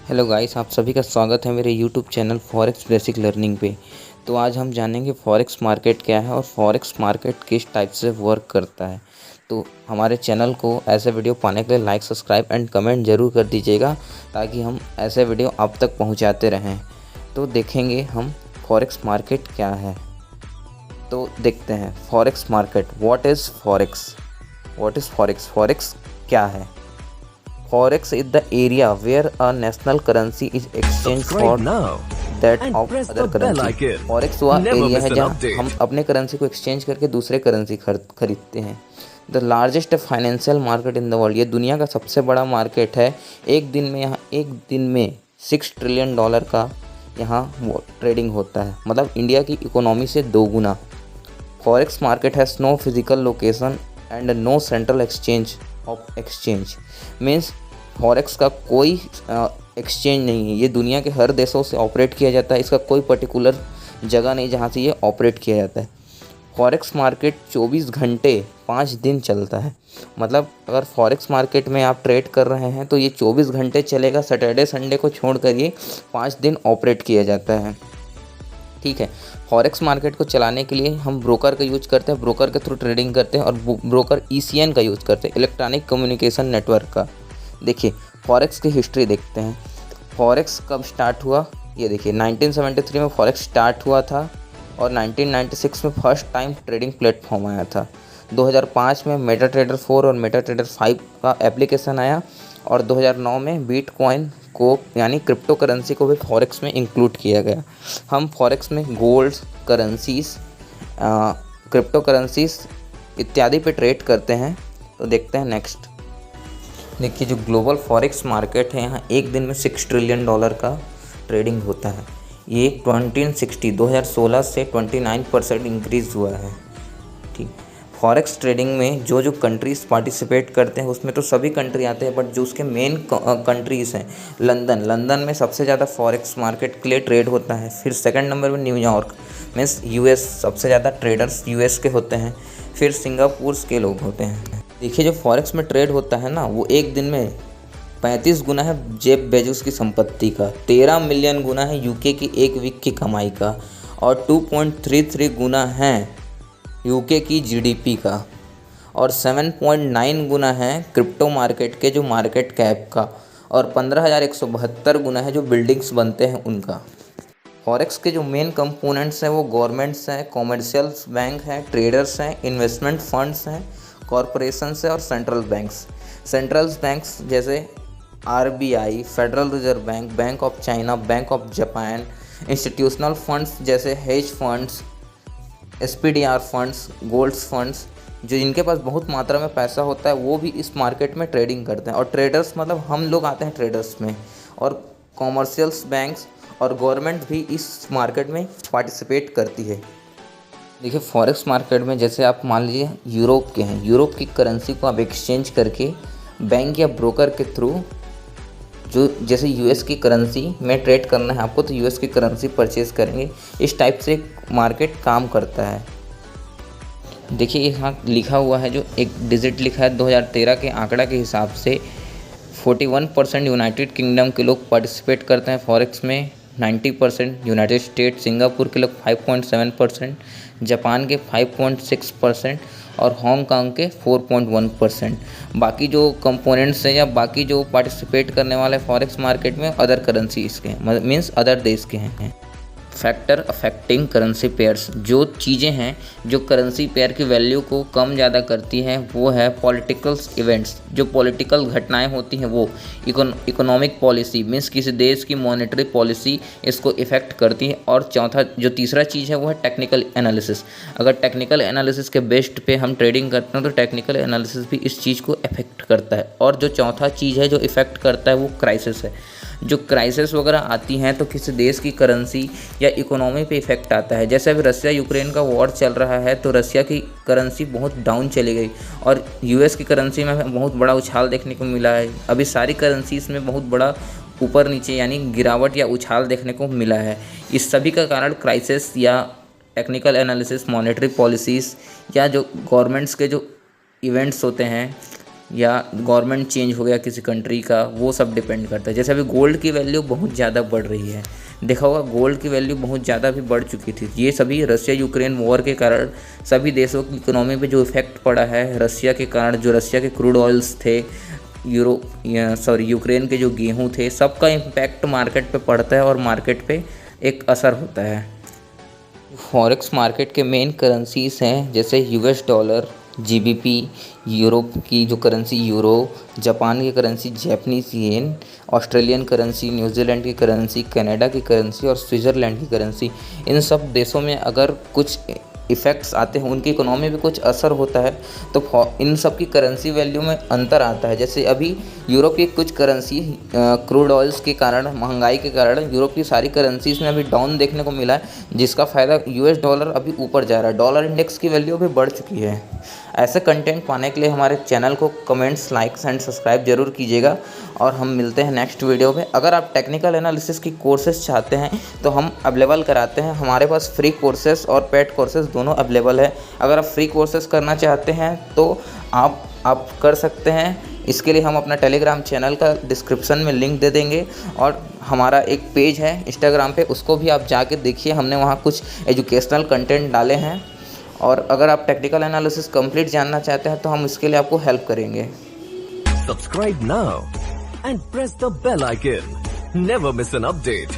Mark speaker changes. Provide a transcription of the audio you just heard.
Speaker 1: Hello guys, आप सभी का स्वागत है मेरे YouTube channel forex basic learning पे। तो आज हम जानेंगे फॉरेक्स मार्केट क्या है और फॉरेक्स मार्केट किस टाइप से वर्क करता है। तो हमारे चैनल को ऐसे वीडियो पाने के लिए लाइक, सब्सक्राइब एंड कमेंट ज़रूर कर दीजिएगा ताकि हम ऐसे वीडियो आप तक पहुंचाते रहें। तो देखेंगे हम फॉरेक्स मार्केट क्या है। तो देखते हैं forex market. What is forex? Forex क्या है? Forex is the area where a national currency is exchanged for
Speaker 2: Subscribe now
Speaker 1: that
Speaker 2: and
Speaker 1: of
Speaker 2: press
Speaker 1: other
Speaker 2: the bell
Speaker 1: currency।
Speaker 2: icon.
Speaker 1: Forex वह
Speaker 2: Never
Speaker 1: area
Speaker 2: miss
Speaker 1: है
Speaker 2: an
Speaker 1: जहाँ
Speaker 2: update.
Speaker 1: हम अपने currency को exchange करके दूसरे करेंसी खरीदते हैं। The largest financial market in the world, ये दुनिया का सबसे बड़ा मार्केट है। एक दिन में 6 ट्रिलियन डॉलर का यहाँ वो ट्रेडिंग होता है, मतलब इंडिया की इकोनॉमी से 2 गुना। Forex market has no physical location and no central exchange means forex का कोई एक्सचेंज नहीं है। ये दुनिया के हर देशों से ऑपरेट किया जाता है। इसका कोई पर्टिकुलर जगह नहीं जहाँ से ये ऑपरेट किया जाता है। फॉरेक्स मार्केट 24 घंटे 5 दिन चलता है। मतलब अगर फॉरेक्स मार्केट में आप ट्रेड कर रहे हैं तो ये 24 घंटे चलेगा। सैटरडे संडे को छोड़कर ये 5 दिन ऑपरेट किया जाता है। ठीक है। फॉरेक्स मार्केट को चलाने के लिए हम ब्रोकर का यूज करते हैं, ब्रोकर के थ्रू ट्रेडिंग करते हैं और ब्रोकर ECN का यूज़ करते हैं, इलेक्ट्रॉनिक कम्युनिकेशन नेटवर्क का। देखिए फॉरेक्स की हिस्ट्री देखते हैं। फॉरेक्स कब स्टार्ट हुआ? ये देखिए 1973 में फॉरेक्स स्टार्ट हुआ था और 1996 में फर्स्ट टाइम ट्रेडिंग प्लेटफॉर्म आया था। 2005 में मेटा ट्रेडर 4 और मेटा ट्रेडर 5 का एप्लीकेशन आया और 2009 में बिटकॉइन को यानी क्रिप्टो करेंसी को भी फॉरेक्स में इंक्लूड किया गया। हम फॉरेक्स में गोल्ड करेंसीज, क्रिप्टो करेंसीज इत्यादि पे ट्रेड करते हैं। तो देखते हैं नेक्स्ट। देखिए जो ग्लोबल फॉरेक्स मार्केट है, यहाँ एक दिन में 6 ट्रिलियन डॉलर का ट्रेडिंग होता है। ये 2016 से 29% इंक्रीज़ हुआ है। ठीक। फॉरेक्स ट्रेडिंग में जो कंट्रीज़ पार्टिसिपेट करते हैं उसमें तो सभी कंट्री आते हैं, बट जो उसके मेन कंट्रीज़ हैं, लंदन में सबसे ज़्यादा फॉरेक्स मार्केट के लिए ट्रेड होता है। फिर सेकंड नंबर में न्यूयॉर्क मीन्स US, सबसे ज़्यादा ट्रेडर्स US के होते हैं। फिर सिंगापुर के लोग होते हैं। देखिए जो फॉरेक्स में ट्रेड होता है ना, वो एक दिन में 35 गुना है जेफ बेजोस की संपत्ति का, 13 मिलियन गुना है UK की एक वीक की कमाई का और 2.33 गुना है UK की GDP का और 7.9 गुना है क्रिप्टो मार्केट के जो मार्केट कैप का और 15,172 गुना है जो बिल्डिंग्स बनते हैं उनका। फॉरेक्स के जो मेन कंपोनेंट्स हैं वो गवर्नमेंट्स हैं, कॉमर्शियल बैंक हैं, ट्रेडर्स हैं, इन्वेस्टमेंट फंड्स हैं, कॉरपोरेशंस है और सेंट्रल बैंक्स जैसे RBI, Federal Reserve Bank, Bank of China, Bank of Japan, institutional funds जैसे hedge funds, SPDR funds, golds funds, जो इनके पास बहुत मात्रा में पैसा होता है वो भी इस मार्केट में ट्रेडिंग करते हैं। और ट्रेडर्स मतलब हम लोग आते हैं ट्रेडर्स में, और कॉमर्शियल्स बैंक्स और गवर्नमेंट भी इस मार्केट में पार्टिसिपेट करती है। देखिए फॉरेक्स मार्केट में जैसे आप मान लीजिए यूरोप के हैं, यूरोप की करेंसी को आप एक्सचेंज करके बैंक या ब्रोकर के थ्रू, जो जैसे US की करेंसी में ट्रेड करना है आपको तो US की करेंसी परचेज़ करेंगे। इस टाइप से मार्केट काम करता है। देखिए यहाँ लिखा हुआ है, जो एक डिजिट लिखा है 2013 के आंकड़ा के हिसाब से 41% यूनाइटेड किंगडम के लोग पार्टिसिपेट करते हैं फॉरेक्स में, 90% यूनाइटेड स्टेट, सिंगापुर के लोग 5.7%, जापान के 5.6% और हांगकांग के 4.1%। बाकी जो कंपोनेंट्स हैं या बाकी जो पार्टिसिपेट करने वाले फॉरेक्स मार्केट में अदर करेंसीज के हैं, मीन्स अदर देश के हैं। फैक्टर अफेक्टिंग करेंसी पेयर्स, जो चीज़ें हैं जो करेंसी पेयर की वैल्यू को कम ज़्यादा करती हैं वो है पॉलिटिकल इवेंट्स, जो पॉलिटिकल घटनाएं होती हैं वो इकोनॉमिक पॉलिसी मीन्स किसी देश की मॉनेटरी पॉलिसी इसको इफ़ेक्ट करती है। और जो तीसरा चीज़ है वो है टेक्निकल एनालिसिस। अगर टेक्निकल एनालिसिस के बेस्ड पे हम ट्रेडिंग करते हैं तो टेक्निकल एनालिसिस भी इस चीज़ को इफ़ेक्ट करता है। और जो चौथा चीज़ है जो इफ़ेक्ट करता है वो क्राइसिस है। जो क्राइसिस वगैरह आती हैं तो किसी देश की करेंसी या इकोनॉमी पे इफ़ेक्ट आता है। जैसे अभी रसिया यूक्रेन का वॉर चल रहा है तो रसिया की करेंसी बहुत डाउन चली गई और US की करेंसी में बहुत बड़ा उछाल देखने को मिला है। अभी सारी करेंसीज में बहुत बड़ा ऊपर नीचे यानी गिरावट या उछाल देखने को मिला है। इस सभी का कारण क्राइसिस या टेक्निकल एनालिसिस, मॉनेटरी पॉलिसीज़ या जो गवर्नमेंट्स के जो इवेंट्स होते हैं या गवर्नमेंट चेंज हो गया किसी कंट्री का, वो सब डिपेंड करता है। जैसे अभी गोल्ड की वैल्यू बहुत ज़्यादा बढ़ रही है, देखा होगा गोल्ड की वैल्यू बहुत ज़्यादा भी बढ़ चुकी थी। ये सभी रसिया यूक्रेन वॉर के कारण सभी देशों की इकोनॉमी पे जो इफेक्ट पड़ा है रसिया के कारण, जो रसिया के क्रूड ऑयल्स थे, यूक्रेन के जो गेहूँ थे, सबका इम्पैक्ट मार्केट पे पड़ता है और मार्केट पे एक असर होता है। फॉरेक्स मार्केट के मेन करेंसीज हैं जैसे यूएस डॉलर, जीबीपी, यूरोप की जो करेंसी यूरो, जापान की करेंसी जैपनीज येन, ऑस्ट्रेलियन करेंसी, न्यूजीलैंड की करेंसी, कनाडा की करेंसी और स्विट्ज़रलैंड की करेंसी। इन सब देशों में अगर कुछ इफ़ेक्ट्स आते हैं, उनकी इकोनॉमी पे कुछ असर होता है, तो इन सब की करेंसी वैल्यू में अंतर आता है। जैसे अभी यूरोप की कुछ करेंसी क्रूड ऑयल्स के कारण, महंगाई के कारण यूरोप की सारी करेंसीज में अभी डाउन देखने को मिला है, जिसका फ़ायदा यूएस डॉलर अभी ऊपर जा रहा है। डॉलर इंडेक्स की वैल्यू भी बढ़ चुकी है। ऐसे कंटेंट पाने के लिए हमारे चैनल को कमेंट्स, लाइक्स एंड सब्सक्राइब जरूर कीजिएगा और हम मिलते हैं नेक्स्ट वीडियो में। अगर आप टेक्निकल एनालिसिस की कोर्सेज चाहते हैं तो हम अवेलेबल कराते हैं, हमारे पास फ्री कोर्सेज और पेड कोर्सेज दोनों अवेलेबल है। अगर आप फ्री कोर्सेज करना चाहते हैं तो आप कर सकते हैं। इसके लिए हम अपना टेलीग्राम चैनल का डिस्क्रिप्शन में लिंक दे देंगे और हमारा एक पेज है इंस्टाग्राम पे, उसको भी आप जाके देखिए, हमने वहाँ कुछ एजुकेशनल कंटेंट डाले हैं। और अगर आप टेक्निकल एनालिसिस कंप्लीट जानना चाहते हैं तो हम इसके लिए आपको हेल्प करेंगे।
Speaker 2: Subscribe now and press the bell icon. Never miss an update.